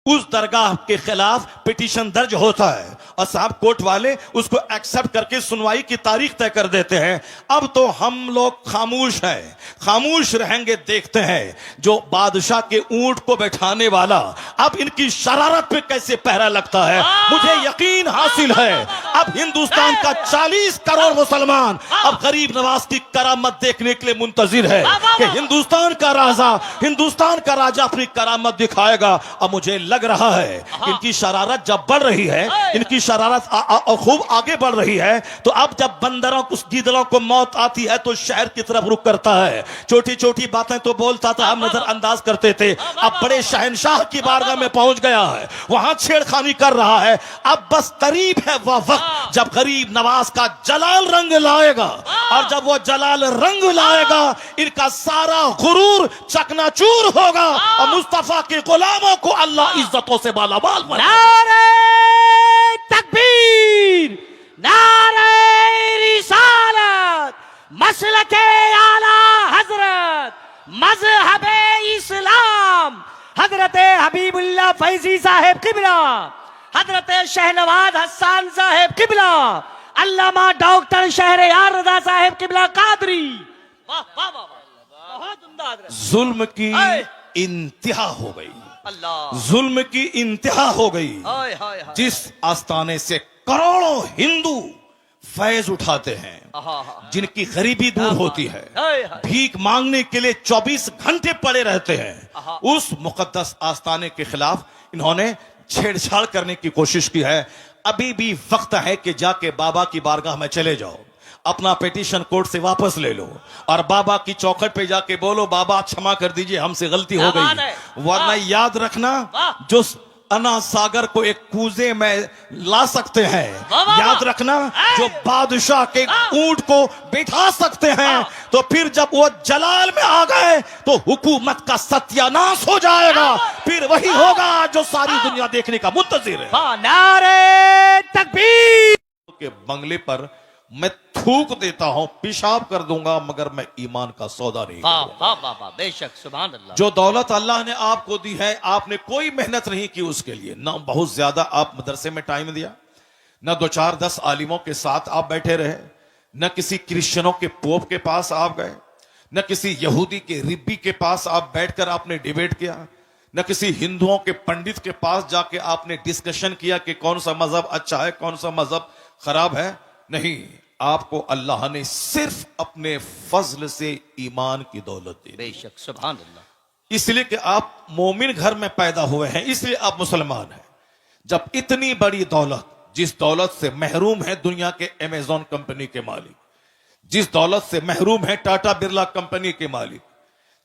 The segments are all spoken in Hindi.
उस दरगाह के खिलाफ पिटीशन दर्ज होता है और साहब कोर्ट वाले उसको एक्सेप्ट करके सुनवाई की तारीख तय कर देते हैं। अब तो हम लोग खामोश हैं, खामोश रहेंगे, देखते हैं जो बादशाह के ऊंट को बैठाने वाला अब इनकी शरारत पे कैसे पहरा लगता है। मुझे यकीन हासिल है अब हिंदुस्तान का 40 करोड़ मुसलमान अब गरीब नवाज की करामत देखने के लिए मुंतजिर है कि हिंदुस्तान का राजा अपनी करामत दिखाएगा। अब मुझे लग रहा है कि इनकी शरारत जब बढ़ रही है, इनकी शरारत खूब आगे बढ़ रही है, तो अब जब बंदरों को, गीदड़ों को मौत आती है तो शहर की तरफ रुख करता है। छोटी छोटी बातें तो बोलता था, हम नजरअंदाज करते थे, अब बड़े शहंशाह की बारगाह में पहुंच गया है, वहां छेड़खानी कर रहा है। अब बस करीब है वह वक्त जब गरीब नवाज का जलाल रंग लाएगा, और जब वो जलाल रंग लाएगा इनका सारा गुरूर चकनाचूर होगा और मुस्तफा के गुलामों को अल्लाह इज्जतों से मालामाल बनाएगा। नारे तकबीर, नारे रिसालत, मसलके आला हजरत, मजहबे इस्लाम, हजरत हबीबुल्लाह फैजी साहेब किबला, हजरत शहनवाज हसन साहेब किबला, अल्लामा डॉक्टर शहरयार रजा साहेब किबला कादरी। वाह वाह वाह, बहुत उम्दा। जुल्म की इंतहा हो गई, अल्लाह, जुल्म की इंतहा हो गई। हाय हाय हाय, जिस आस्थाने से करोड़ों हिंदू फैज उठाते हैं, जिनकी गरीबी दूर होती है, भीख मांगने के लिए 24 घंटे पड़े रहते हैं, उस मुकद्दस आस्थाने के खिलाफ इन्होंने छेड़छाड़ करने की कोशिश की है। अभी भी वक्त है कि जाके बाबा की बारगाह में चले जाओ, अपना पिटीशन कोर्ट से वापस ले लो और बाबा की चौखट पे जाके बोलो, बाबा क्षमा कर दीजिए, हमसे गलती हो गई। वरना याद रखना, जो अना सागर को एक कूजे में ला सकते हैं, याद रखना, जो बादशाह के ऊंट को बिठा सकते हैं, तो फिर जब वो जलाल में आ गए तो हुकूमत का सत्यानाश हो जाएगा। फिर वही होगा जो सारी दुनिया देखने का मुंतजिर है। नारे तकबीर। के बंगले पर मैं थूक देता हूं, पेशाब कर दूंगा, मगर मैं ईमान का सौदा नहीं करूंगा। बेशक, सुभान अल्लाह। जो दौलत अल्लाह ने आपको दी है, आपने कोई मेहनत नहीं की उसके लिए, ना बहुत ज्यादा आप मदरसे में टाइम दिया, ना 2-4-10 आलिमों के साथ आप बैठे रहे, न किसी क्रिश्चियनों के पोप के पास आप गए, न किसी यहूदी के रिब्बी के पास आप बैठकर आपने डिबेट किया, न किसी हिंदुओं के पंडित के पास जाके आपने डिस्कशन किया कि कौन सा मजहब अच्छा है, कौन सा मजहब खराब है। नहीं, आपको अल्लाह ने सिर्फ अपने फजल से ईमान की दौलत दी। बेशक, सुभान अल्लाह। इसलिए कि आप मोमिन घर में पैदा हुए हैं, इसलिए आप मुसलमान हैं। जब इतनी बड़ी दौलत, जिस दौलत से महरूम है दुनिया के अमेजॉन कंपनी के मालिक, जिस दौलत से महरूम है टाटा बिरला कंपनी के मालिक,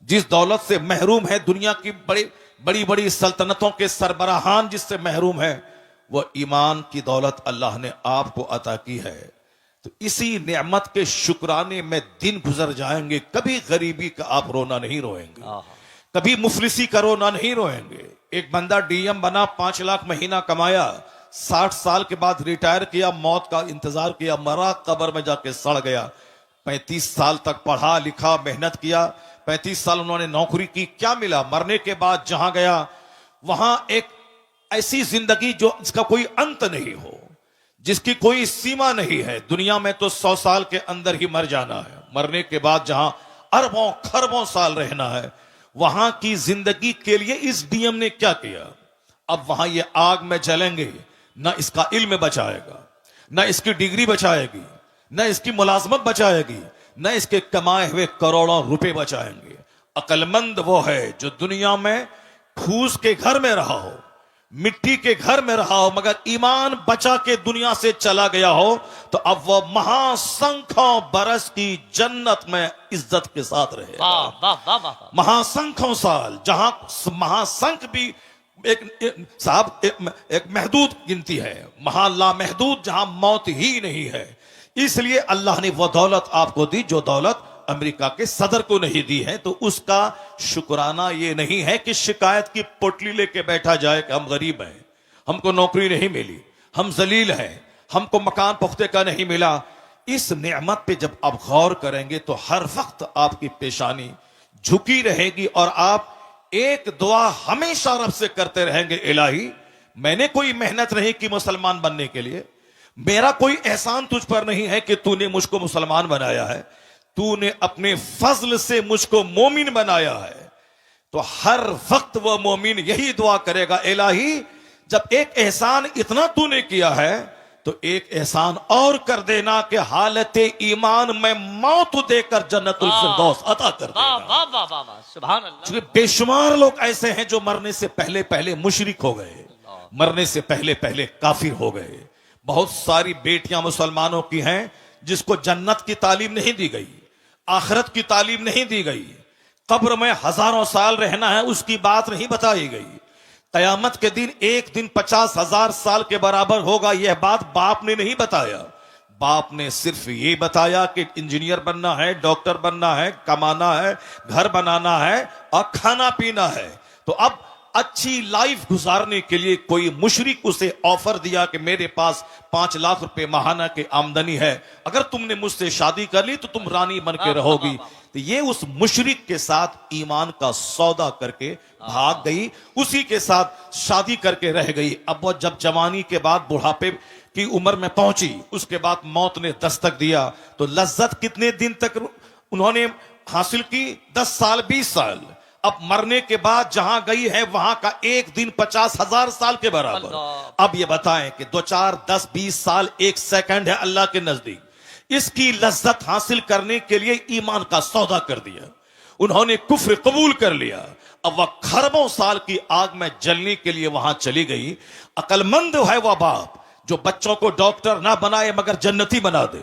जिस दौलत से महरूम है दुनिया की बड़ी बड़ी सल्तनतों के सरबराहान, जिससे महरूम है, वह ईमान की दौलत अल्लाह ने आपको अता की है। तो इसी नेमत के शुक्राने में दिन गुजर जाएंगे, कभी गरीबी का आप रोना नहीं रोएंगे, कभी मुफलिसी का रोना नहीं रोएंगे। एक बंदा डीएम बना, 5 लाख महीना कमाया, 60 साल के बाद रिटायर किया, मौत का इंतजार किया, मरा, कब्र में जाके सड़ गया। 35 साल तक पढ़ा लिखा, मेहनत किया, 35 साल उन्होंने नौकरी की, क्या मिला? मरने के बाद जहां गया वहां एक ऐसी जिंदगी जो इसका कोई अंत नहीं हो, जिसकी कोई सीमा नहीं है। दुनिया में तो 100 साल के अंदर ही मर जाना है, मरने के बाद जहां अरबों खरबों साल रहना है, वहां की जिंदगी के लिए इस डीएम ने क्या किया? अब वहां ये आग में जलेंगे, ना इसका इल्म बचाएगा, ना इसकी डिग्री बचाएगी, ना इसकी मुलाजमत बचाएगी, न इसके कमाए हुए करोड़ों रुपए बचाएंगे। अक्लमंद वो है जो दुनिया में फूस के घर में रहा हो, मिट्टी के घर में रहा हो, मगर ईमान बचा के दुनिया से चला गया हो, तो अब वो महासंख्यों बरस की जन्नत में इज्जत के साथ रहे। महासंख्यों साल, जहां महासंख भी एक महदूद गिनती है, महाला महदूद, जहां मौत ही नहीं है। इसलिए अल्लाह ने वो दौलत आपको दी जो दौलत अमेरिका के सदर को नहीं दी है। तो उसका शुक्राना ये नहीं है कि शिकायत की पोटली लेके बैठा जाए कि हम गरीब हैं, हमको नौकरी नहीं मिली, हम जलील हैं, हमको मकान पुख्ते का नहीं मिला। इस नेमत पे जब आप गौर करेंगे तो हर वक्त आपकी पेशानी झुकी रहेगी और आप एक दुआ हमेशा रब से करते रहेंगे, इलाही मैंने कोई मेहनत नहीं की मुसलमान बनने के लिए, मेरा कोई एहसान तुझ पर नहीं है कि तूने मुझको मुसलमान बनाया है, तूने अपने फजल से मुझको मोमिन बनाया है। तो हर वक्त वह मोमिन यही दुआ करेगा, इलाही जब एक एहसान इतना तूने किया है तो एक एहसान और कर देना कि हालत ईमान में मौत देकर जन्नतुल फिरदौस अता कर वाह देना। वाह वाह वाह वाह, सुभान अल्लाह। क्योंकि बेशुमार लोग ऐसे हैं जो मरने से पहले पहले मुशरिक हो गए, मरने से पहले पहले काफिर हो गए। बहुत सारी बेटियां मुसलमानों की हैं जिसको जन्नत की तालीम नहीं दी गई, आखिरत की तालीम नहीं दी गई, कब्र में हजारों साल रहना है उसकी बात नहीं बताई गई, कयामत के दिन एक दिन 50,000 साल के बराबर होगा यह बात बाप ने नहीं बताया। बाप ने सिर्फ ये बताया कि इंजीनियर बनना है, डॉक्टर बनना है, कमाना है, घर बनाना है और खाना पीना है। तो अब अच्छी लाइफ गुजारने के लिए कोई मुशरिक उसे ऑफर दिया कि मेरे पास 5 लाख रुपए माहाना की आमदनी है, अगर तुमने मुझसे शादी कर ली तो तुम रानी बन के रहोगी। तो ये उस मुशरिक के साथ ईमान का सौदा करके भाग गई, उसी के साथ शादी करके रह गई। अब वो जब जवानी के बाद बुढ़ापे की उम्र में पहुंची, उसके बाद मौत ने दस्तक दिया। तो लज्जत कितने दिन तक उन्होंने हासिल की? 10 साल 20 साल। अब मरने के बाद जहां गई है वहां का एक दिन 50,000 साल के बराबर। अब ये बताएं कि 2 4 10 20 साल एक सेकंड है अल्लाह के नजदीक। इसकी लज्जत हासिल करने के लिए ईमान का सौदा कर दिया, उन्होंने कुफ्र कबूल कर लिया। अब वह खरबों साल की आग में जलने के लिए वहां चली गई। अकलमंद है वह बाप जो बच्चों को डॉक्टर ना बनाए मगर जन्नती बना दे,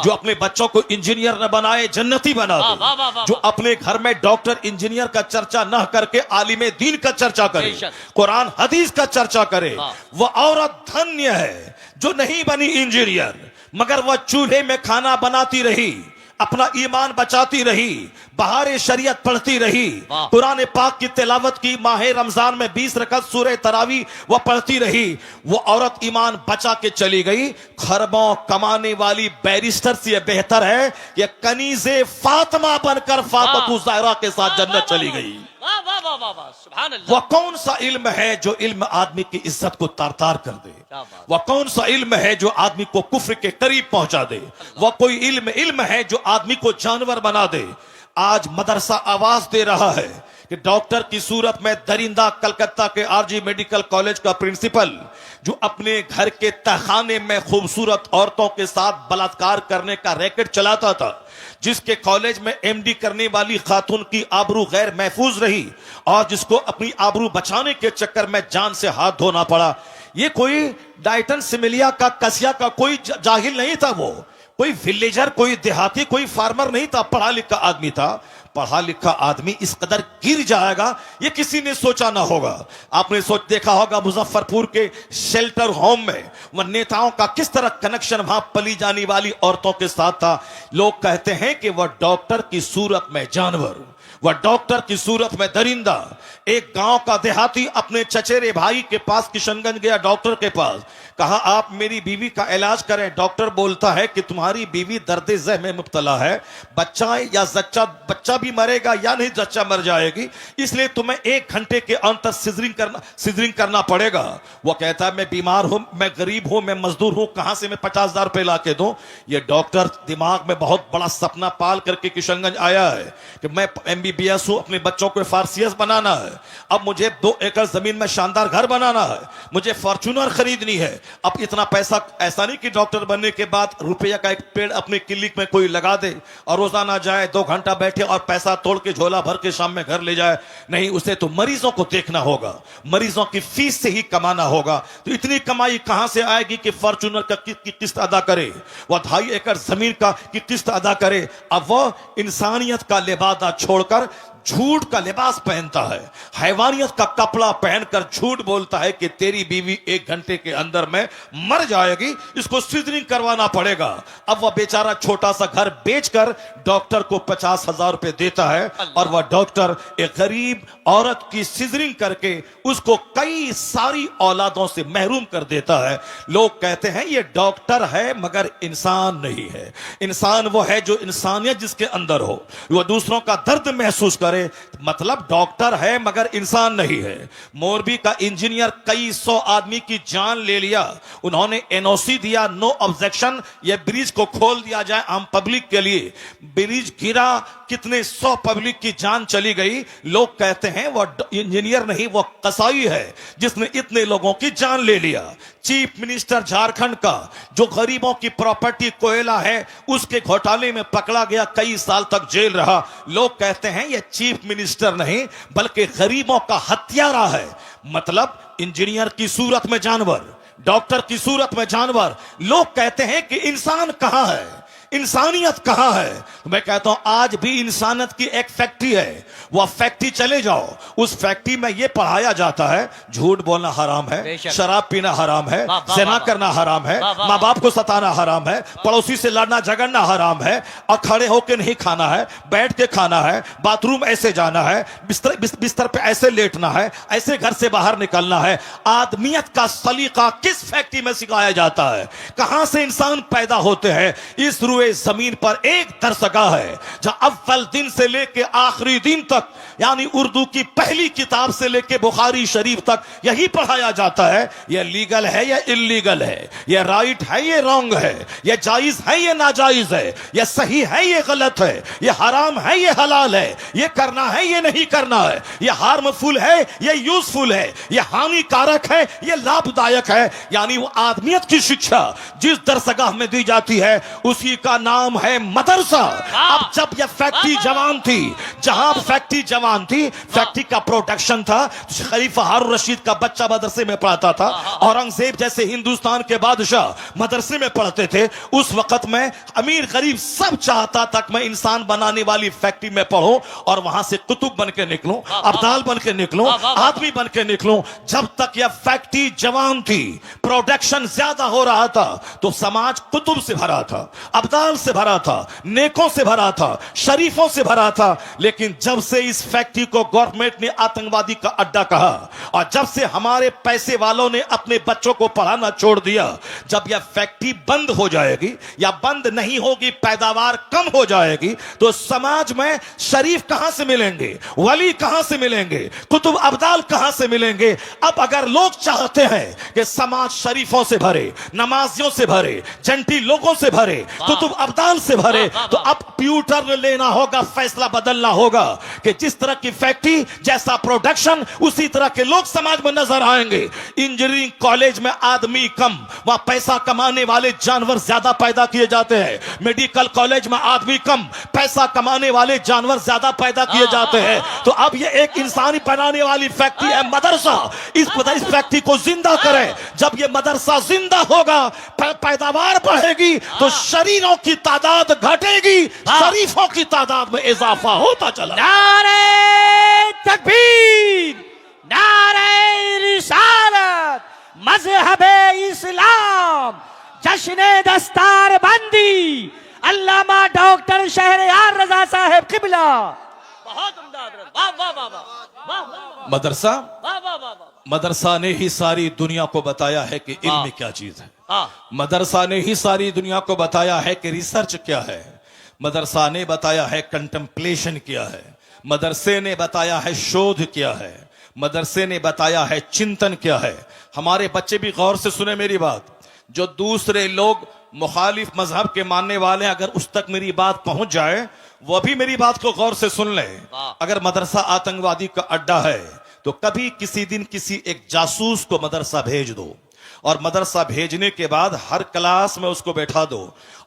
जो अपने बच्चों को इंजीनियर न बनाए जन्नती बना दे, जो अपने घर में डॉक्टर इंजीनियर का चर्चा न करके आलिम दीन का चर्चा करे, कुरान हदीस का चर्चा करे। वह औरत धन्य है जो नहीं बनी इंजीनियर मगर वह चूल्हे में खाना बनाती रही, अपना ईमान बचाती रही, बहारे शरीयत पढ़ती रही, कुरान पाक की तिलावत की, माह रमजान में 20 रकअत सूरह तरावी वह पढ़ती रही। वो औरत ईमान बचा के चली गई। खरबों कमाने वाली बैरिस्टर से यह बेहतर है कि कनीज़े फातिमा बनकर फातिमा ज़हरा के साथ जन्नत चली गई। वह कौन सा इल्म है जो इल्म आदमी की इज्जत को तार-तार कर दे? वह कौन सा इल्म है जो आदमी को कुफ्र के करीब पहुंचा दे? वह कोई इल्म है जो आदमी को जानवर बना दे? आज मदरसा आवाज दे रहा है कि डॉक्टर की सूरत में दरिंदा कलकत्ता के आरजी मेडिकल कॉलेज का प्रिंसिपल जो अपने घर के तहखाने में खूबसूरत औरतों के साथ बलात्कार करने का रैकेट चलाता था, जिसके कॉलेज में एमडी करने वाली खातून की आबरू गैर महफूज रही और जिसको अपनी आबरू बचाने के चक्कर में जान से हाथ धोना पड़ा। ये कोई डाइटन सिमिलिया का कसिया का कोई जाहिल नहीं था, वो कोई विलेजर, कोई देहाती, कोई फार्मर नहीं था, पढ़ा लिखा आदमी था। पढ़ा लिखा आदमी इस कदर गिर जाएगा ये किसी ने सोचा ना होगा। आपने देखा होगा मुजफ्फरपुर के शेल्टर होम में वह नेताओं का किस तरह कनेक्शन वहां पली जाने वाली औरतों के साथ था। लोग कहते हैं कि वह डॉक्टर की सूरत में जानवर, वह डॉक्टर की सूरत में दरिंदा। एक गांव का देहाती अपने चचेरे भाई के पास किशनगंज गया, डॉक्टर के पास, कहा आप मेरी बीवी का इलाज करें। डॉक्टर बोलता है कि तुम्हारी बीवी दर्द ज़ह में मुब्तला है, बच्चा भी मरेगा या नहीं जच्चा मर जाएगी, इसलिए तुम्हें 1 घंटे के अंतर सिजरिंग करना पड़ेगा। वो कहता है मैं बीमार हूं, मैं गरीब हूं, मैं मजदूर हूं, कहां से मैं 50,000 रुपए ला के दूं? ये डॉक्टर दिमाग में बहुत बड़ा सपना पाल करके किशनगंज आया है कि मैं MBBS हूं, अपने बच्चों को FRCS बनाना है, अब मुझे 2 एकड़ जमीन में शानदार घर बनाना है, मुझे फॉर्च्यूनर खरीदनी है। अब इतना पैसा, ऐसा नहीं कि डॉक्टर बनने के बाद रुपया का एक पेड़ अपने क्लिनिक में कोई लगा दे और रोजाना जाए 2 घंटा बैठे और पैसा तोड़ के झोला भर के शाम में घर ले जाए। नहीं, उसे तो मरीजों को देखना होगा, मरीजों की फीस से ही कमाना होगा। तो इतनी कमाई कहां से आएगी कि फॉर्च्यूनर का की किस्त अदा करे, वह 2.5 एकड़ जमीन का की किस्त अदा करे? अब वह इंसानियत का लिबादा छोड़कर झूठ का लिबास पहनता है, हैवानियत का कपड़ा पहनकर झूठ बोलता है कि तेरी बीवी 1 घंटे के अंदर में मर जाएगी, इसको सिजरिंग करवाना पड़ेगा। अब वह बेचारा छोटा सा घर बेचकर डॉक्टर को 50,000 रुपए देता है और वह डॉक्टर एक गरीब औरत की सिजरिंग करके उसको कई सारी औलादों से महरूम कर देता है। लोग कहते हैं ये डॉक्टर है मगर इंसान नहीं है। इंसान वो है जो इंसानियत जिसके अंदर हो, वह दूसरों का दर्द महसूस करे, करे, मतलब डॉक्टर है मगर इंसान नहीं है। मोरबी का इंजीनियर कई 100 आदमी की जान ले लिया, उन्होंने एनओसी दिया, नो ऑब्जेक्शन, ये ब्रिज को खोल दिया जाए आम पब्लिक के लिए। ब्रिज गिरा, कितने 100 पब्लिक की जान चली गई। लोग कहते हैं वो इंजीनियर नहीं, वो कसाई है जिसने इतने लोगों की जान ले लिया। चीफ मिनिस्टर झारखंड का जो गरीबों की प्रॉपर्टी कोयला है उसके घोटाले में पकड़ा गया, कई साल तक जेल रहा। लोग कहते हैं यह चीफ मिनिस्टर नहीं बल्कि गरीबों का हत्यारा है। मतलब इंजीनियर की सूरत में जानवर, डॉक्टर की सूरत में जानवर। लोग कहते हैं कि इंसान कहां है, इंसानियत कहां है। मैं कहता हूं आज भी इंसानियत की एक फैक्ट्री है, वह फैक्ट्री चले जाओ, उस फैक्ट्री में यह पढ़ाया जाता है झूठ बोलना हराम है, शराब पीना हराम है, ज़िना करना हराम है, माँ बाप को सताना हराम है, पड़ोसी से लड़ना झगड़ना हराम है, और खड़े होकर नहीं खाना है, बैठ के खाना है, बाथरूम ऐसे जाना है, बिस्तर पे ऐसे लेटना है, ऐसे घर से बाहर निकलना है। आदमियत का सलीका किस फैक्ट्री में सिखाया जाता है? कहां से इंसान पैदा होते हैं? इस जमीन पर एक दरसगाह है जहां अव्वल दिन से लेकर आखिरी दिन तक, यानी उर्दू की पहली किताब से लेकर बुखारी शरीफ तक यही पढ़ाया जाता है। यह लीगल है या इल्लीगल है, यह राइट है ये रॉन्ग है, यह जायज है ये नाजायज है, यह सही है ये गलत है, यह हराम है ये हलाल है, यह करना है ये नहीं करना है, यह हार्मफुल है ये यूजफुल है, यह हानिकारक है ये लाभदायक है। यानी वो आदमियत की शिक्षा जिस दरसगाह में दी जाती है उसी का नाम है मदरसा। अब जब यह फैक्ट्री जवान थी, जहां फैक्ट्री जवान थी, फैक्ट्री का प्रोडक्शन था, खलीफा हारून रशीद का बच्चा मदरसे में पढ़ता था, औरंगजेब जैसे हिंदुस्तान के बादशाह मदरसे में पढ़ते थे। उस वक्त में अमीर गरीब सब चाहता था मैं इंसान बनाने वाली फैक्ट्री में पढ़ूं और वहां से कुतुब बन के निकलूं, अब्दाल बन के निकलूं, आदमी बन के निकलूं। जब तक यह फैक्ट्री जवान थी, प्रोडक्शन ज्यादा हो रहा था, तो समाज कुतुब से भरा था, अब्दाल से भरा था, नेकों से भरा था, शरीफों से भरा था। लेकिन जब से इस फैक्ट्री को गवर्नमेंट ने आतंकवादी का अड्डा कहा और जब से हमारे पैसे वालों ने अपने बच्चों को पढ़ाना छोड़ दिया, जब यह फैक्ट्री बंद हो जाएगी या बंद नहीं होगी, पैदावार कम हो जाएगी, तो समाज में शरीफ कहां से मिलेंगे, वली कहां से मिलेंगे, कुतुब अब्दाल कहां से मिलेंगे? अब अगर लोग चाहते हैं कि समाज शरीफों से भरे, नमाजियों से भरे, जंटी लोगों से भरे, कुतुब अब्दाल से भरे, तो अब ट्यूटर लेना होगा, फैसला बदलना होगा कि जिस तरह की फैक्ट्री जैसा प्रोडक्शन उसी तरह के लोग समाज में नजर आएंगे। इंजीनियरिंग कॉलेज में आदमी कम, वहां पैसा कमाने वाले जानवर ज्यादा पैदा किए जाते हैं। मेडिकल कॉलेज में आदमी कम, पैसा कमाने वाले जानवर ज्यादा पैदा किए जाते हैं। तो अब ये एक इंसानी बनाने वाली फैक्ट्री है मदरसा। इस फैक्ट्री को जिंदा करें। जब ये मदरसा जिंदा होगा, पैदावार बढ़ेगी, तो शरीरों की तादाद घटेगी, शरीफों की तादाद में इजाफा होता चला। नारे तकबीर, नारे रिसालत, मज़हबे इस्लाम, जश्ने दस्तार बंदी, अल्लामा डॉक्टर शहरयार रजा साहब किबला। बहुत उम्दा, वाह वाह वाह वाह। मदरसा, वाह वाह वाह। मदरसा ने ही सारी दुनिया को बताया है कि इल्म क्या चीज है। मदरसा ने ही सारी दुनिया को बताया है कि रिसर्च क्या है। मदरसा ने बताया है कंटेम्पलेशन क्या है। मदरसे ने बताया है शोध क्या है। मदरसे ने बताया है चिंतन क्या है। हमारे बच्चे भी गौर से सुने मेरी बात। जो दूसरे लोग मुखालिफ मजहब के मानने वाले, अगर उस तक मेरी बात पहुंच जाए, वह भी मेरी बात को गौर से सुन ले। अगर मदरसा आतंकवादी का अड्डा है तो कभी किसी दिन किसी एक जासूस को मदरसा भेज दो और मदरसा भेजने के बाद हर क्लास में उसको बैठा दो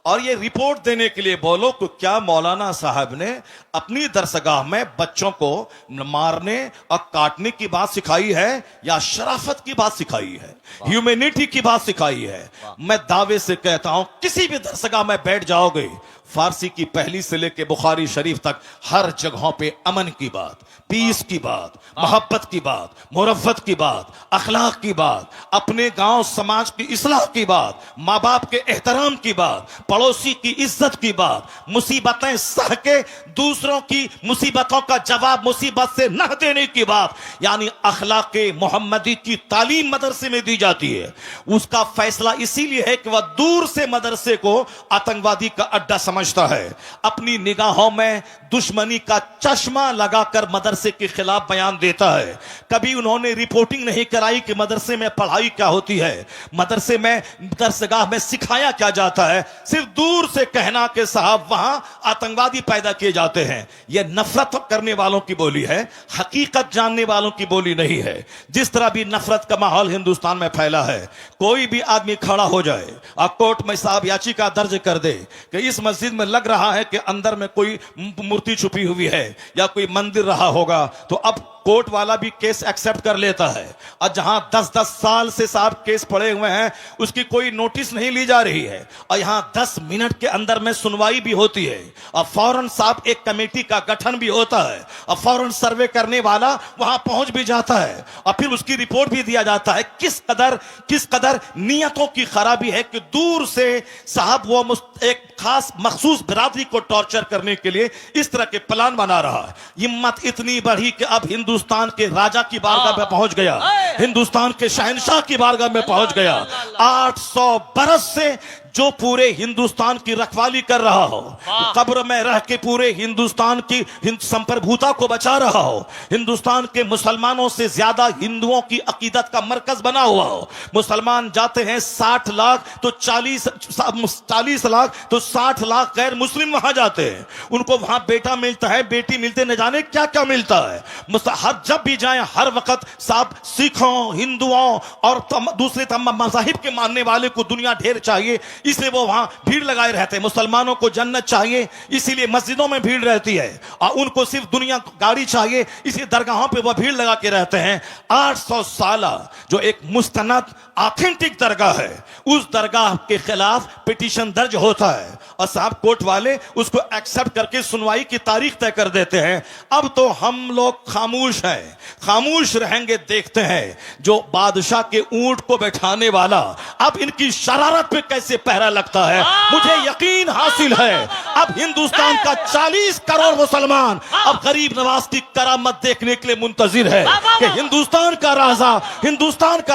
और ये रिपोर्ट देने के लिए बोलो कि क्या मौलाना साहब ने अपनी दरसगाह में बच्चों को मारने और काटने की बात सिखाई है या शराफत की बात सिखाई है, ह्यूमैनिटी की बात सिखाई है। मैं दावे से कहता हूं किसी भी दरसगाह में बैठ जाओगे, फारसी की पहली से लेकर बुखारी शरीफ तक हर जगहों पे अमन की बात, पीस की बात, मोहब्बत की बात, मुरफ़्फ़त की बात, अखलाक की बात, अपने गांव समाज की इस्लाह की बात, माँ बाप के एहतराम की बात, पड़ोसी की इज्जत की बात, मुसीबतें सह के दूसरों की मुसीबतों का जवाब मुसीबत से न देने की बात, यानी अखलाके मोहम्मदी की तालीम मदरसे में दी जाती है। उसका फैसला इसीलिए है कि वह दूर से मदरसे को आतंकवादी का अड्डा समझता है। अपनी निगाहों में दुश्मनी का चश्मा लगाकर मदरसे के खिलाफ बयान देता है। कभी उन्होंने रिपोर्टिंग नहीं कराई कि मदरसे में पढ़ाई क्या होती है, मदरसे में दरसगाह में सिखाया क्या जाता है। सिर्फ दूर से कहना कि साहब वहां आतंकवादी पैदा किए जाते हैं। यह नफरत करने वालों की बोली है, हकीकत जानने वालों की बोली नहीं है। जिस तरह भी नफरत का माहौल हिंदुस्तान में फैला है, कोई भी आदमी खड़ा हो जाए और कोर्ट में साहब याचिका दर्ज कर दे कि इस मस्जिद में लग रहा है कि अंदर में कोई मूर्ति छुपी हुई है या कोई मंदिर रहा होगा, तो अब कोर्ट वाला भी केस एक्सेप्ट कर लेता है। और जहां 10-10 साल से साहब केस पड़े हुए हैं, उसकी कोई नोटिस नहीं ली जा रही है, और यहां 10 मिनट के अंदर में सुनवाई भी होती है, और फौरन साहब एक कमेटी का गठन भी होता है, और फौरन सर्वे करने वाला वहां पहुंच भी जाता है, और फिर उसकी रिपोर्ट भी दिया जाता है। किस कदर नियतों की खराबी है कि दूर से साहब वो एक खास मखसूस बिरादरी को टॉर्चर करने के लिए इस तरह के प्लान बना रहा है। हिम्मत इतनी बढ़ी कि अब हिंदुस्तान के राजा की बारगाह में पहुंच गया, हिंदुस्तान के शहंशाह की बारगाह में पहुंच गया। 800 बरस से जो पूरे हिंदुस्तान की रखवाली कर रहा हो, कब्र में रह के पूरे हिंदुस्तान की संप्रभुता को बचा रहा हो, हिंदुस्तान के मुसलमानों से ज्यादा हिंदुओं की अकीदत का मरकज बना हुआ हो। मुसलमान जाते हैं 60 लाख तो 40 लाख तो 60 लाख गैर मुस्लिम वहां जाते हैं। उनको वहां बेटा मिलता है, बेटी मिलते, न जाने क्या क्या मिलता है। हर जब भी जाए हर वक्त साहब सिखों, हिंदुओं और दूसरे तमाम मज़ाहिब के मानने वाले को दुनिया ढेर चाहिए, इसलिए वो वहां भीड़ लगाए रहते हैं। मुसलमानों को जन्नत चाहिए, इसीलिए मस्जिदों में भीड़ रहती है, और उनको सिर्फ दुनिया गाड़ी चाहिए, इसलिए दरगाहों पे वो भीड़ लगा के रहते हैं। 800 साल जो एक मुस्तनद ऑथेंटिक दरगाह है, उस दरगाह के खिलाफ पिटीशन दर्ज होता है, और साहब कोर्ट वाले उसको एक्सेप्ट करके सुनवाई की तारीख तय कर देते हैं। अब तो हम लोग खामोश हैं, खामोश रहेंगे, देखते हैं जो बादशाह के ऊंट को बैठाने वाला अब इनकी शरारत पे कैसे पहरा लगता है। मुझे यकीन हासिल है अब हिंदुस्तान का 40 करोड़ मुसलमान अब गरीब नवाज की करामत देखने के लिए मुंतजिर है कि हिंदुस्तान का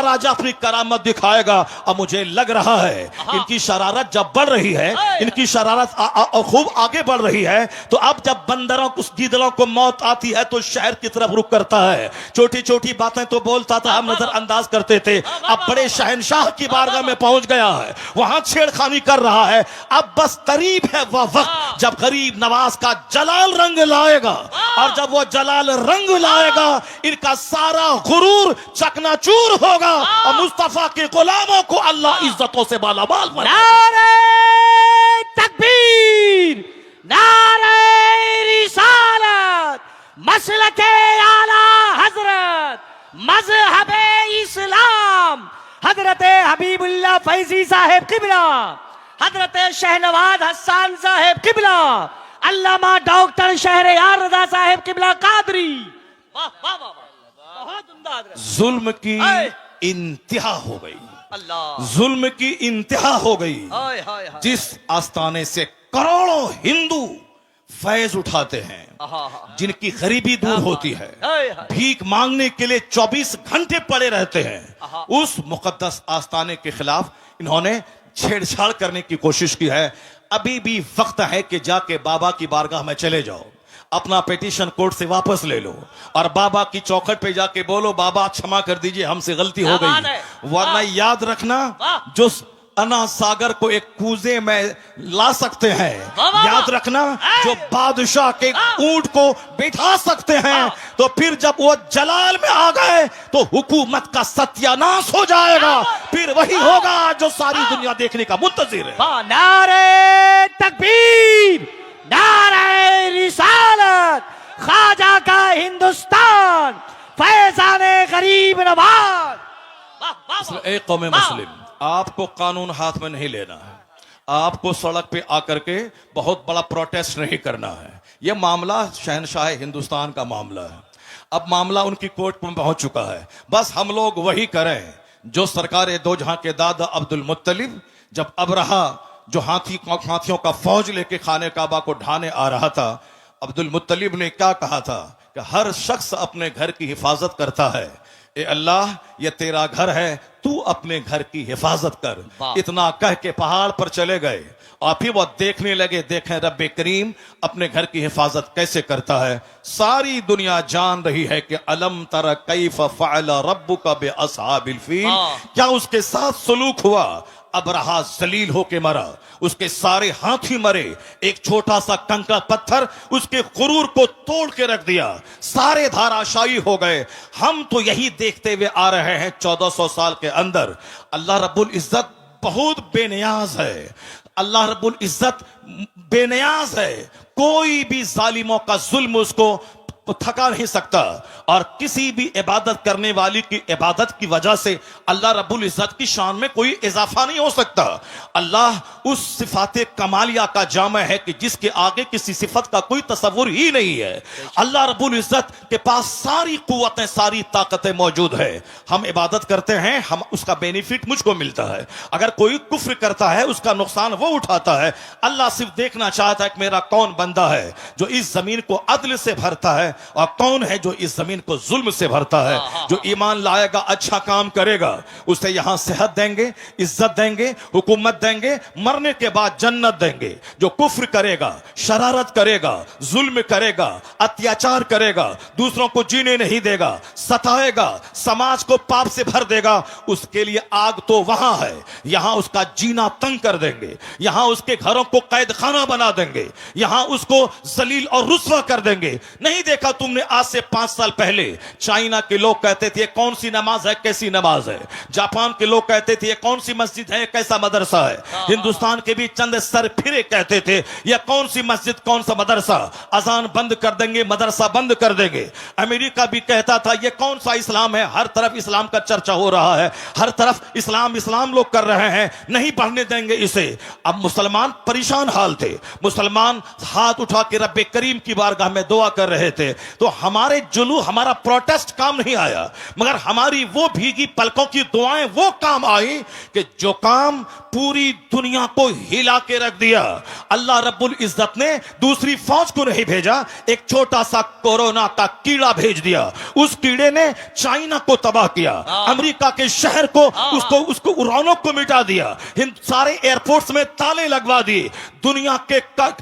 राजा अपनी करामत दिखाएगा। अब मुझे लग रहा है इनकी शरारत जब बढ़ रही है, इनकी शरारत खूब आगे बढ़ रही है, तो अब जब बंदरों को, गीदड़ों को मौत आती है तो शहर की तरफ रुख करता है। छोटी छोटी बातें तो बोलता था, हम नजरअंदाज करते थे, अब बड़े शहंशाह की बारगाह में पहुंच गया है, वहां छेड़खानी कर रहा है। अब बस करीब है वह वक्त जब गरीब नवाज का जलाल रंग लाएगा, और जब वो जलाल रंग लाएगा इनका सारा गुरूर चकनाचूर होगा, और मुस्तफा के गुलामों को अल्लाह इज्जतों से मालामाल बनाएगा। नारे तकबीर, नारे रिसालत, मसलके आला हजरत, मजहबे इस्लाम, हजरत हबीबुल्लाह फैजी साहेब किबला, हजरत शहनवाज हसन साहेब किबला, अल्लामा डॉक्टर शहरयार रजा साहेब किबला कादरी। वाह वाह वाह, बहुत उम्दा हजरत। जुल्म की इंतहा हो गई, अल्लाह, जुल्म की इंतहा हो गई। हाय हाय हाय, जिस आस्थाने से करोड़ों हिंदू फैज उठाते हैं, जिनकी गरीबी दूर होती है, भीख मांगने के लिए 24 घंटे पड़े रहते हैं, उस मुकद्दस आस्थाने के खिलाफ इन्होंने छेड़छाड़ करने की कोशिश की है। अभी भी वक्त है कि जाके बाबा की बारगाह में चले जाओ, अपना पिटीशन कोर्ट से वापस ले लो, और बाबा की चौखट पे जाके बोलो, बाबा क्षमा कर दीजिए, हमसे गलती हो गई। वरना याद रखना, जो अना सागर को एक कूजे में ला सकते हैं, याद रखना, जो बादशाह के ऊंट को बैठा सकते हैं, तो फिर जब वो जलाल में आ गए तो हुकूमत का सत्यानाश हो जाएगा। फिर वही होगा जो सारी दुनिया देखने का मुंतजिर है। नारे तकबीर, नारे रिसालत, ख्वाजा का हिंदुस्तान, फैजाने गरीब नवाज। एक कौम मुस्लिम, आपको कानून हाथ में नहीं लेना है, आपको सड़क पे आकर के बहुत बड़ा प्रोटेस्ट नहीं करना है। यह मामला शहनशाह हिंदुस्तान का मामला है, अब मामला उनकी कोर्ट में पहुंच चुका है। बस हम लोग वही करें जो सरकार दो जहां के दादा अब्दुल मुत्तलिब, जब अबरहा जो हाथियों का फौज लेके खाने काबा को ढाने आ रहा था, अब्दुल मुत्तलिब ने क्या कहा था कि हर शख्स अपने घर की हिफाजत करता है, ए अल्लाह ये तेरा घर है, तू अपने घर की हिफाजत कर। इतना कह के पहाड़ पर चले गए और फिर वो देखने लगे, देखें रब्बे करीम अपने घर की हिफाजत कैसे करता है। सारी दुनिया जान रही है कि अलम तरा कैफ फअल रब्बुका बि अस्हाबिल फील, क्या उसके साथ सलूक हुआ। अब रहा जलील होके मरा, उसके सारे हाथी मरे, एक छोटा सा कंकड़ पत्थर उसके गुरूर को तोड़ के रख दिया, सारे धाराशायी हो गए। हम तो यही देखते हुए आ रहे हैं 1400 साल के अंदर। अल्लाह रब्बुल इज्जत बहुत बेनियाज है, अल्लाह रब्बुल इज्जत बेनियाज है, कोई भी जालिमों का जुल्म उसको थका नहीं सकता। और किसी भी इबादत करने वाली की इबादत की वजह से अल्लाह रब्बुल इज्जत की शान में कोई इजाफा नहीं हो सकता। अल्लाह उस सिफाते कमालिया का जामा है कि जिसके आगे किसी सिफत का कोई तस्वुर ही नहीं है। अल्लाह रब्बुल इज्जत के पास सारी कुव्वतें, सारी ताकतें मौजूद है। हम इबादत करते हैं, हम उसका बेनिफिट मुझको मिलता है। अगर कोई कुफ्र करता है उसका नुकसान वो उठाता है। अल्लाह सिर्फ देखना चाहता है कि मेरा कौन बंदा है जो इस जमीन को अदल से भरता है और कौन है जो इस जमीन को जुल्म से भरता है। जो ईमान लाएगा, अच्छा काम करेगा, उसे यहां सेहत देंगे, इज्जत देंगे, हुकूमत देंगे, मरने के बाद जन्नत देंगे। जो कुफ्र करेगा, शरारत करेगा, जुल्म करेगा, अत्याचार करेगा, दूसरों को जीने नहीं देगा, सताएगा, समाज को पाप से भर देगा, उसके लिए आग तो वहां है, यहां उसका जीना तंग कर देंगे, यहां उसके घरों को कैद खाना बना देंगे, यहां उसको जलील और रुस्वा कर देंगे। नहीं देखा तुमने आज से 5 साल पहले चाइना के लोग कहते थे कौन सी नमाज है, कैसी नमाज है। जापान के लोग कहते थे कौन सी मस्जिद है, कैसा मदरसा है। हिंदुस्तान के भी चंद सर फिरे कहते थे यह कौन सी मस्जिद, कौन सा मदरसा, अजान बंद कर देंगे, मदरसा बंद कर देंगे। अमेरिका भी कहता था यह कौन सा इस्लाम है, हर तरफ इस्लाम का चर्चा हो रहा है, हर तरफ इस्लाम इस्लाम लोग कर रहे हैं, नहीं बढ़ने देंगे इसे। अब मुसलमान परेशान हाल थे, मुसलमान हाथ उठा के रब्बे करीम की बारगाह में दुआ कर रहे थे। तो हमारे जुलू, हमारा प्रोटेस्ट काम नहीं आया, मगर हमारी वो भीगी पलकों की दुआएं वो काम आई कि जो काम पूरी दुनिया को हिला के रख दिया। अल्लाह रब्बुल इज्जत ने दूसरी फौज को नहीं भेजा, एक छोटा सा कोरोना का कीड़ा भेज दिया। उस कीड़े ने चाइना को तबाह किया, अमेरिका के शहर को उसको रौनक को मिटा दिया, सारे एयरपोर्ट्स में ताले लगवा दिए, दुनिया के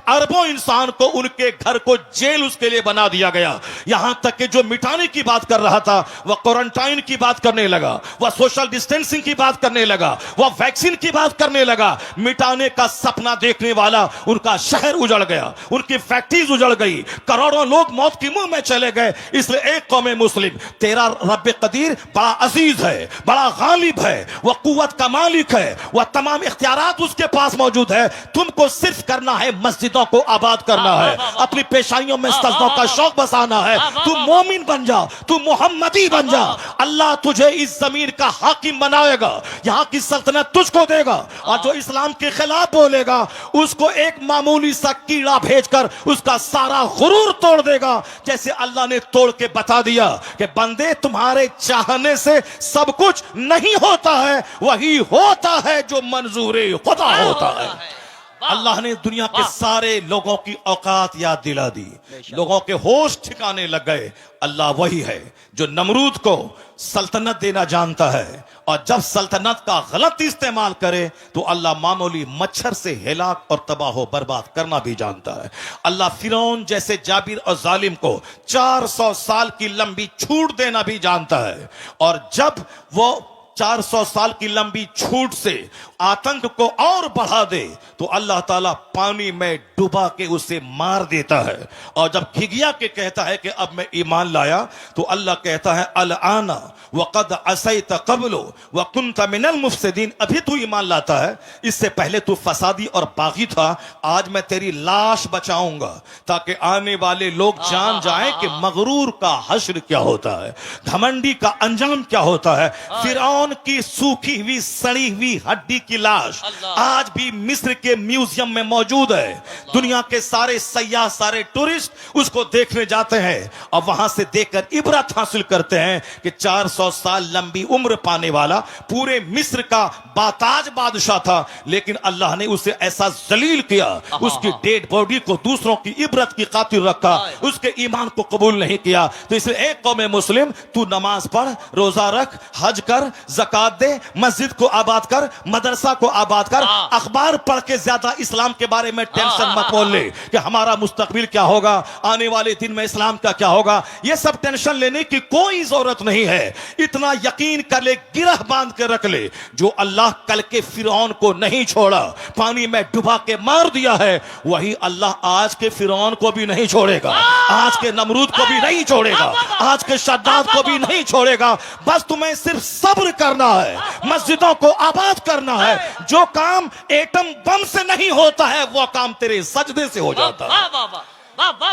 अरबों इंसान को उनके घर को जेल उसके लिए बना दिया गया। यहां तक कि जो मिटाने की बात कर रहा था वह क्वारंटाइन की बात करने लगा, वह सोशल डिस्टेंसिंग की बात करने लगा, वह वैक्सीन की बात करने लगा। मिटाने का सपना देखने वाला उनका शहर उजड़ गया, उनकी फैक्ट्रीज उजड़ गई, करोड़ों लोग मौत की मुंह में चले गए। इसलिए एक कौम मुस्लिम, तेरा रब्बे कदीर बड़ा अजीज है, बड़ा गालिब है, वह कुव्वत का मालिक है, वह तमाम इख्तियारात उसके पास मौजूद है। तुमको सिर्फ करना है मस्जिदों को आबाद करना है, अपनी पेशाइयों में सजदों का शौक बसाना है। तू मोमिन बन जा, तू मोहम्मदी बन जा, अल्लाह तुझे इस जमीन का हाकिम बनाएगा, यहां की सल्तनत तुझको देगा। और जो इस्लाम के खिलाफ बोलेगा उसको एक मामूली सा कीड़ा भेजकर उसका सारा गुरूर तोड़ देगा। जैसे अल्लाह ने तोड़ के बता दिया कि बंदे तुम्हारे चाहने से सब कुछ नहीं होता है, वही होता है जो मंजूरी खुदा होता है। अल्लाह ने दुनिया के सारे लोगों की औकात याद दिला दी, लोगों के होश ठिकाने लग गए। अल्लाह वही है जो नमरूद को सल्तनत देना जानता है, और जब सल्तनत का गलत इस्तेमाल करे तो अल्लाह मामूली मच्छर से हिलाक और तबाह बर्बाद करना भी जानता है। अल्लाह फिरौन जैसे जाबिर और जालिम को 400 साल की लंबी छूट देना भी जानता है, और जब वो 400 साल की लंबी छूट से आतंक को और बढ़ा दे तो अल्लाह ताला पानी में डुबा के उसे मार देता है। और जब घिघिया के कहता है कि अब मैं ईमान लाया, तो अल्लाह कहता है अल आना वक़द असैत क़ब्लु व कुन्त मिनल मुफ़सिदीन, अभी तू ईमान लाता है, इससे पहले तू फसादी और बागी था। आज मैं तेरी लाश बचाऊंगा ताकि आने वाले लोग जान जाएं कि मगरूर का हश्र क्या होता है, घमंडी का अंजाम क्या होता है। फिरौन फिरौन की सूखी हुई सड़ी हुई हड्डी की लाश आज भी मिस्र के म्यूजियम में मौजूद है। दुनिया के सारे सयाह, सारे टूरिस्ट उसको देखने जाते हैं और वहां से देखकर इबरत हासिल करते हैं कि 400 साल लंबी उम्र पाने वाला पूरे मिस्र का बाताज बादशाह था, लेकिन अल्लाह ने उसे ऐसा जलील किया, उसकी डेड बॉडी को दूसरों की इबरत की खातिर रखा, उसके ईमान को कबूल नहीं किया। तो इसलिए एक कौम मुस्लिम, तू नमाज पढ़, रोजा रख, हज कर, ज़कात दे, मस्जिद को आबाद कर, मदरसा को आबाद कर, अखबार पढ़ के ज्यादा इस्लाम के बारे में टेंशन मत बोल ले कि हमारा मुस्तकबिल क्या होगा, आने वाले दिन में इस्लाम का क्या होगा। यह सब टेंशन लेने की कोई जरूरत नहीं है। इतना यकीन कर ले, गिरह बांध के रख ले, जो अल्लाह कल के फिरौन को नहीं छोड़ा, पानी में डुबा के मार दिया है, वही अल्लाह आज के फिरौन को भी नहीं छोड़ेगा, आज के नमरूद को भी नहीं छोड़ेगा, आज के शद्दाद को भी नहीं छोड़ेगा। बस तुम्हें सिर्फ सब्र करना है, मस्जिदों को आबाद करना है। जो काम एटम बम से नहीं होता है वो काम तेरे सजदे से हो जाता है।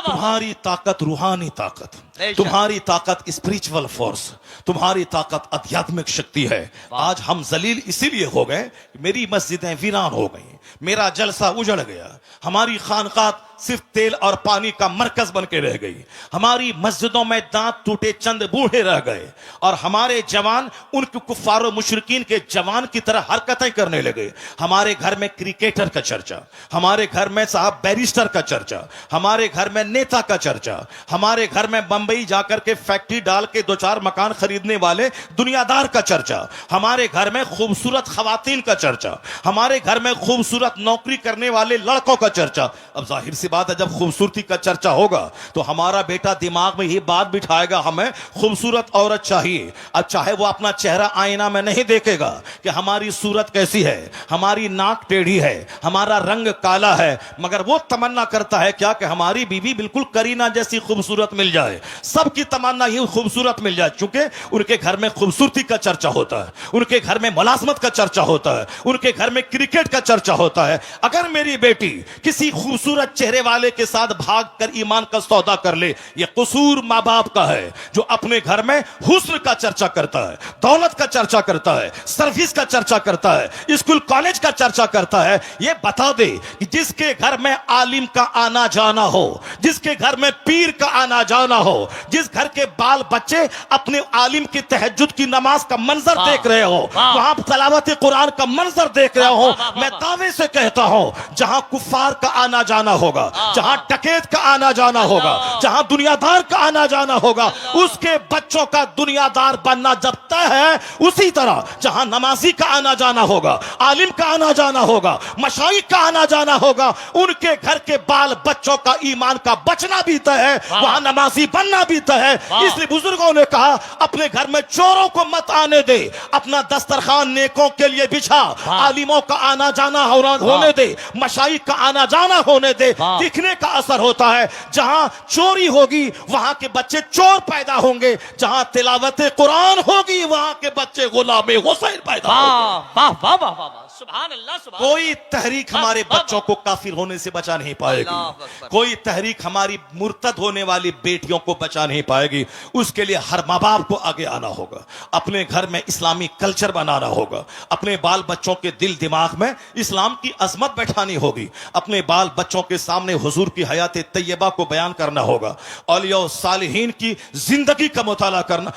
तुम्हारी ताकत रूहानी ताकत, तुम्हारी ताकत स्पिरिचुअल फोर्स, तुम्हारी ताकत आध्यात्मिक शक्ति है। आज हम जलील इसीलिए हो गए, मेरी मस्जिदें वीरान हो गई, मेरा जलसा उजड़ गया, हमारी खानकाह सिर्फ तेल और पानी का मरकज बन के रह गई, हमारी मस्जिदों में दांत टूटे चंद बूढ़े रह गए, और हमारे जवान उनके कुफ्फार मुशरिकीन के जवान की तरह हरकतें करने लगे। हमारे घर में क्रिकेटर का चर्चा, हमारे घर में साहब बैरिस्टर का चर्चा, हमारे घर में नेता का चर्चा, हमारे घर में बंबई जाकर के फैक्ट्री डाल के 2-4 मकान खरीदने वाले दुनियादार का चर्चा, हमारे घर में खूबसूरत खवातीन का चर्चा, हमारे घर में खूबसूरत नौकरी करने वाले लड़कों का चर्चा। अब जाहिर सी बात है, जब खूबसूरती का चर्चा होगा तो हमारा बेटा दिमाग में ये बात बिठाएगा, हमें खूबसूरत औरत चाहिए। अब चाहे वो अपना चेहरा आईना में नहीं देखेगा कि हमारी सूरत कैसी है, हमारी नाक टेढ़ी है, हमारा रंग काला है, मगर वो तमन्ना करता है क्या कि हमारी बीवी बिल्कुल करीना जैसी खूबसूरत मिल जाए। सबकी तमन्ना ये खूबसूरत मिल जाए, क्योंकि उनके घर में खूबसूरती का चर्चा होता है, उनके घर में मुलाजमत का चर्चा होता है, उनके घर में क्रिकेट का चर्चा होता है। अगर मेरी बेटी किसी खूबसूरत चेहरे वाले के साथ भागकर ईमान का सौदा कर ले, यह कसूर मां बाप का है, जो अपने घर में हुस्न का चर्चा करता है, दौलत का चर्चा करता है, सर्विस का चर्चा करता है, स्कूल कॉलेज का चर्चा करता है। यह बता दे कि जिसके घर में आलिम का आना जाना हो, जिसके घर में पीर का आना जाना हो, जिस घर के बाल बच्चे अपने आलिम की तहज्जुद की नमाज का मंजर देख रहे हो, वहां तलावत कुरान का मंजर देख रहे हो, मैं दावे से कहता हूं जहां कुफ्फार का आना जाना होगा, जहां डकैत का आना जाना होगा, जहां दुनियादार का आना जाना होगा, उसके बच्चों का दुनियादार बनना जब तय है, उसी तरह जहां नमाजी का आना जाना होगा, आलिम का आना जाना होगा, मशाइख का आना जाना होगा, उनके घर के बाल बच्चों का ईमान का बचना भी तय है, वहां नमाजी बनना भी तय है। इसलिए बुजुर्गों ने कहा, अपने घर में चोरों को मत आने दे, अपना दस्तरखान नेकों के लिए बिछा, आलिमों का आना जाना होने दे, मशाइख का आना जाना होने दे। दिखने का असर होता है, जहां चोरी होगी वहां के बच्चे चोर पैदा होंगे, जहां तिलावत कुरान होगी वहां के बच्चे गुलाम हुसैन पैदा होंगे। वाह वाह वाह वाह, सुभान अल्लाह, सुभान। कोई तहरीक हमारे बच्चों को काफिर होने से बचा नहीं पाएगी, कोई तहरीक हमारी मुर्तद होने वाली बेटियों को बचा नहीं पाएगी। उसके लिए हर माँ बाप को आगे आना होगा, अपने घर में इस्लामी कल्चर बनाना होगा, अपने बाल बच्चों के दिल दिमाग में इस्लाम की अजमत बैठानी होगी, अपने बाल बच्चों के सामने हुजूर की हयात तैयबा को बयान करना होगा, औलिया और सालिहीन की जिंदगी का मुताला करना,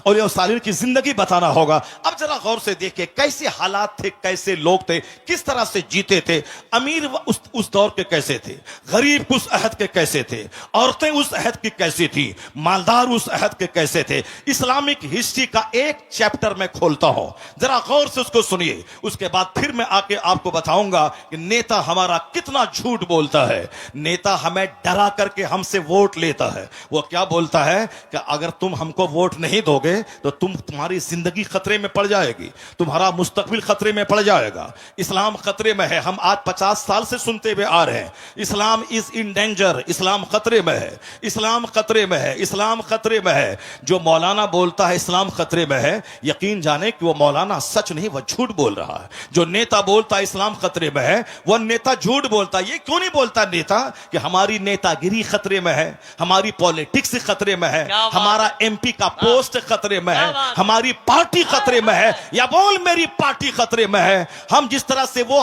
औलिया और सालिहीन की जिंदगी बताना होगा। अब जरा गौर से देखिए कैसे हालात थे, कैसे लोग थे, किस तरह से जीते थे। अमीर उस दौर के कैसे थे, गरीब उस अहद के कैसे थे, औरतें उस अहद की कैसी थी, मालदार उस अहद के कैसे थे। इस्लामिक हिस्ट्री का एक चैप्टर मैं खोलता हूं, जरा गौर से उसको सुनिए, उसके बाद फिर मैं आके आपको बताऊंगा कि नेता हमारा कितना झूठ बोलता है। नेता हमें डरा करके हमसे वोट लेता है। वो क्या बोलता है कि अगर तुम हमको वोट नहीं दोगे तो तुम्हारी जिंदगी खतरे में पड़ जाएगी, तुम्हारा मुस्तकबिल खतरे में पड़ जाएगा, इस्लाम खतरे में है। हम आज 50 साल से सुनते हुए आ रहे हैं, इस्लाम इज इन डेंजर, इस्लाम खतरे में है, इस्लाम खतरे में है, इस्लाम खतरे में है। जो मौलाना बोलता है इस्लाम खतरे में है, यकीन जाने कि वो मौलाना सच नहीं, वह झूठ बोल रहा है। जो नेता बोलता है इस्लाम खतरे में है, वह नेता झूठ बोलता है। ये क्यों नहीं बोलता नेता कि हमारी नेतागिरी खतरे में है, हमारी पॉलिटिक्स खतरे में है, क्या बात हमारा एमपी का पोस्ट खतरे में है, क्या बात? हमारी पार्टी खतरे में है, या बोल मेरी पार्टी खतरे में है। हम जिस तरह से वो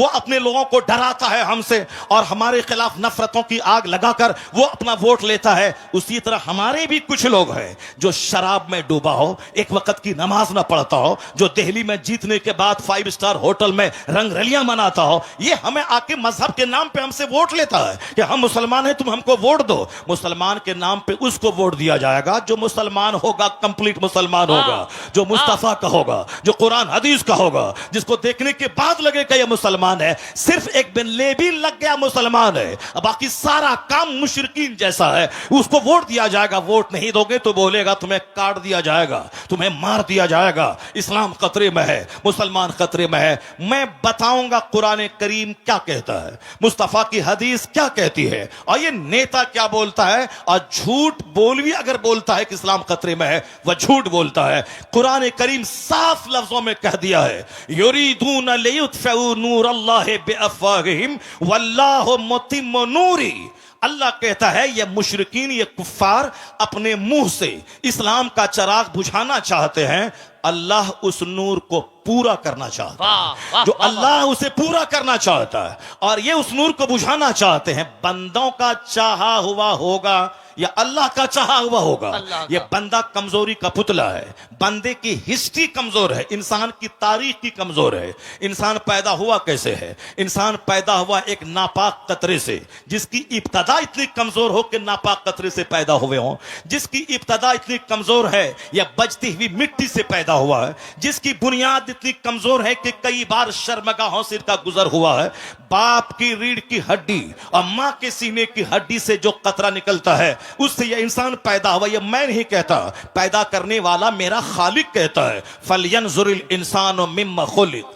अपने लोगों को डराता है हमसे और हमारे खिलाफ नफरतों की आग लगाकर वो अपना वोट लेता है, उसी तरह हमारे भी कुछ लोग हैं जो शराब में डूबा हो, एक वक्त की नमाज ना पढ़ता हो, जो दिल्ली में जीतने के बाद 5 स्टार होटल में रंगरलियां मनाता हो, ये हमें आके मजहब के नाम पे हमसे वोट लेता है कि हम मुसलमान हैं, तुम हमको वोट दो। मुसलमान के नाम पे उसको वोट दिया जाएगा जो मुसलमान होगा, कंप्लीट मुसलमान होगा, जो मुस्तफा का होगा, जो कुरान हदीस का होगा, जिसको देखने के बाद लगेगा ये मुसलमान है। सिर्फ एक बिन लेबी लग गया मुसलमान है, अब बाकी सारा काम मुशरिकीन जैसा है, उसको वोट दिया जाएगा। वोट नहीं दोगे तो बोलेगा तुम्हें काट दिया जाएगा, तुम्हें मार दिया जाएगा। इस्लाम खतरे में है, मुसलमान खतरे में है। मैं बताऊंगा कुरान करीम क्या कहता है, मुस्तफा की हदीस क्या कहती है, और ये नेता क्या बोलता है। और झूठ बोल भी अगर बोलता है कि इस्लाम खतरे में है, वह झूठ बोलता है। कुरान करीम साफ लफ्जों में कह दिया है, युरीदून लियुत्फिउ नूरल्लाहि बिअफ़वाहिहिम वल्लाहु मुतिम्मु नूरी। अल्लाह कहता है ये मुशरिकीन, ये कुफ्फार अपने मुंह से इस्लाम का चिराग बुझाना चाहते हैं, अल्लाह उस नूर को पूरा करना चाहता वाह, है। वाह, जो वाह, अल्लाह उसे पूरा करना चाहता है और ये उस नूर को बुझाना चाहते हैं। बंदों का चाहा हुआ होगा या अल्लाह का चाहा हुआ होगा, अल्लाह का। ये बंदा कमजोरी का पुतला है। बंदे की हिस्ट्री कमजोर है, इंसान की तारीख की कमजोर है। इंसान पैदा हुआ कैसे है? इंसान पैदा हुआ एक नापाक कतरे से, जिसकी इब्तदा इतनी कमजोर हो कि नापाक कतरे से पैदा हुए हों, जिसकी इब्तदा इतनी कमजोर है या बजती हुई मिट्टी से पैदा हुआ है, जिसकी बुनियाद इतनी कमजोर है कि कई बार शर्मगाहों से इसका गुजर हुआ है। बाप की रीढ़ की हड्डी और मां के सीने की हड्डी से जो कतरा निकलता है, उससे यह इंसान पैदा हुआ। यह मैं नहीं कहता, पैदा करने वाला मेरा खालिक कहता है। फलयंजुरिल इंसानु मिम्मा खुलिक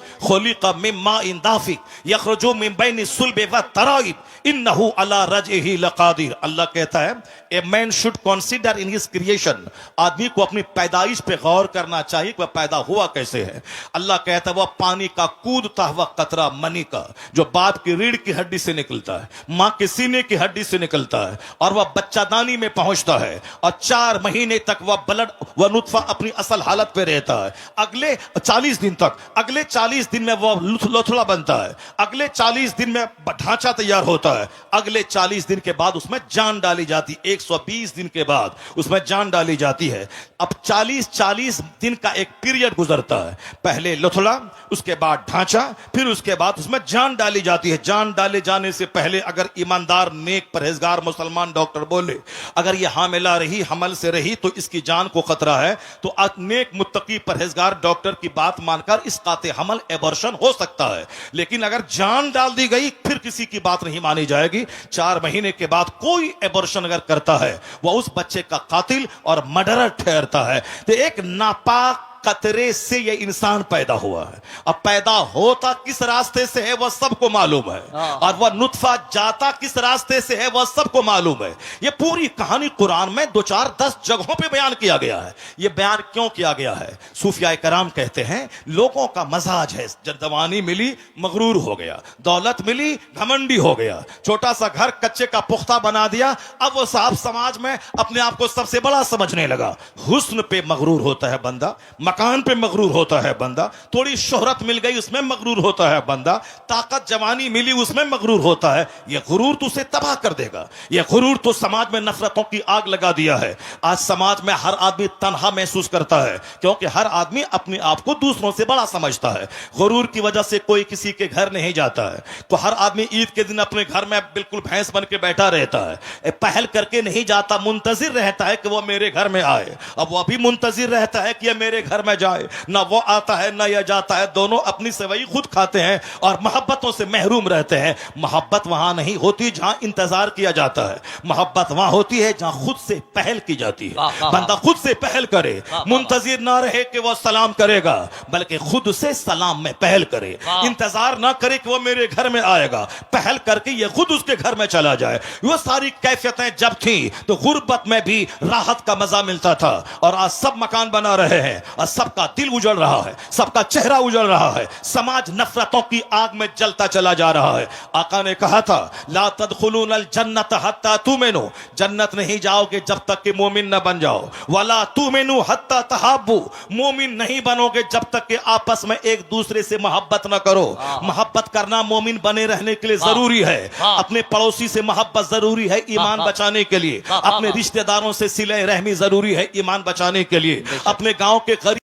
मिम्मा इन दाफिक यखरुजु मिन बैनि सुल्बि व तराइब इन्नहु अला रजइही लकादिर। अल्लाह कहता है a man should consider in his creation. आदमी को अपनी पैदाइश पे गौर करना चाहिए कि वह पैदा हुआ कैसे है। अल्लाह कहता है वह पानी का कूदता हुआ कतरा मनी का, जो बाप की रीढ़ की हड्डी से निकलता है, मां के सीने की हड्डी से निकलता है और वह बच्चादानी में पहुंचता है और 4 महीने तक वह नुतफा अपनी असल हालत पे रहता है। अगले 40 दिन तक, अगले 40 दिन में वह लोथड़ा बनता है, अगले 40 दिन में ढांचा तैयार होता है, अगले 40 दिन के बाद उसमें जान डाली जाती, 120 दिन के बाद उसमें जान डाली जाती है। अब 40 दिन का एक पीरियड गुजरता है, पहले लोथड़ा, उसके बाद ढांचा, फिर उसके बाद उसमें जान डाली जाती है। जान डाले जाने से पहले अगर ईमानदार नेक परहेजगार मुसलमान डॉक्टर बोले अगर यह हामिला रही, हमल से रही तो इसकी जान को खतरा है, तो नेक मुत्तकी परहेजगार डॉक्टर की बात मानकर इस काते हमल एबॉर्शन हो सकता है। लेकिन अगर जान डाल दी गई फिर किसी की बात नहीं मानी जाएगी। 4 महीने के बाद कोई एबॉर्शन अगर करता है वह उस बच्चे का कातिल और मर्डरर ठहरता है। तो एक नापाक कतरे से यह इंसान पैदा हुआ है। अब पैदा होता किस रास्ते से है वह सबको मालूम है, और वह नुतफा जाता किस रास्ते से है वह सबको मालूम है। यह पूरी कहानी कुरान में 2-4-10 जगहों पे बयान किया गया है। यह बयान क्यों किया गया है? सूफिया कराम कहते हैं लोगों का मजाज है, जब जवानी मिली मगरूर हो गया, दौलत मिली घमंडी हो गया, छोटा सा घर कच्चे का पुख्ता बना दिया, अब वो साहब समाज में अपने आप को सबसे बड़ा समझने लगा। हुस्न पे मगरूर होता है बंदा, मकान पे मगरूर होता है बंदा, थोड़ी शोहरत मिल गई उसमें मगरूर होता है बंदा, ताकत जवानी मिली उसमें मगरूर होता है। यह गुरूर तो उसे तबाह कर देगा। यह गुरूर तो समाज में नफरतों की आग लगा दिया है। आज समाज में हर आदमी तन्हा महसूस करता है क्योंकि हर आदमी अपने आप को दूसरों से बड़ा समझता है। गुरूर की वजह से कोई किसी के घर नहीं जाता है। तो हर आदमी ईद के दिन अपने घर में बिल्कुल भैंस बन के बैठा रहता है, पहल करके नहीं जाता, मुंतजिर रहता है कि वह मेरे घर में आए। अब वह भी मुंतजिर रहता है कि यह मेरे घर घर में जाए, ना वो आता है ना यह जाता है, दोनों अपनी सेवई खुद खाते हैं और मोहब्बतों से महरूम रहते हैं। मोहब्बत वहां नहीं होती जहां इंतजार किया जाता है, मोहब्बत वहां होती है जहां खुद से पहल की जाती है। वाह, वाह, बंदा खुद से पहल करे, वाह, मुंतजिर ना रहे कि वो सलाम करेगा, बल्कि खुद से सलाम में पहल करे। वाह। इंतजार ना करे कि वो मेरे घर में आएगा, पहल करके ये खुद उसके घर में चला जाए। वो सारी कैफियतें जब थी तो गुर्बत में भी राहत का मजा मिलता था, और आज सब मकान बना रहे हैं और सबका दिल उजड़ रहा है, सबका चेहरा उजड़ रहा है, समाज नफरतों की आग में जलता चला जा रहा है। आका ने कहा था, ला तदखुलूनल जन्नत हत्ता तुमिनू, जन्नत नहीं जाओगे जब तक कि मोमिन न बन जाओ, वला तुमिनू हत्ता तहाब्बू, मोमिन नहीं बनोगे जब तक कि आपस में एक दूसरे से मोहब्बत न करो। मोहब्बत करना मोमिन बने रहने के लिए जरूरी है। अपने पड़ोसी से मोहब्बत जरूरी है ईमान बचाने के लिए, अपने रिश्तेदारों से सिले रहमी जरूरी है ईमान बचाने के लिए, अपने गांव के गरीब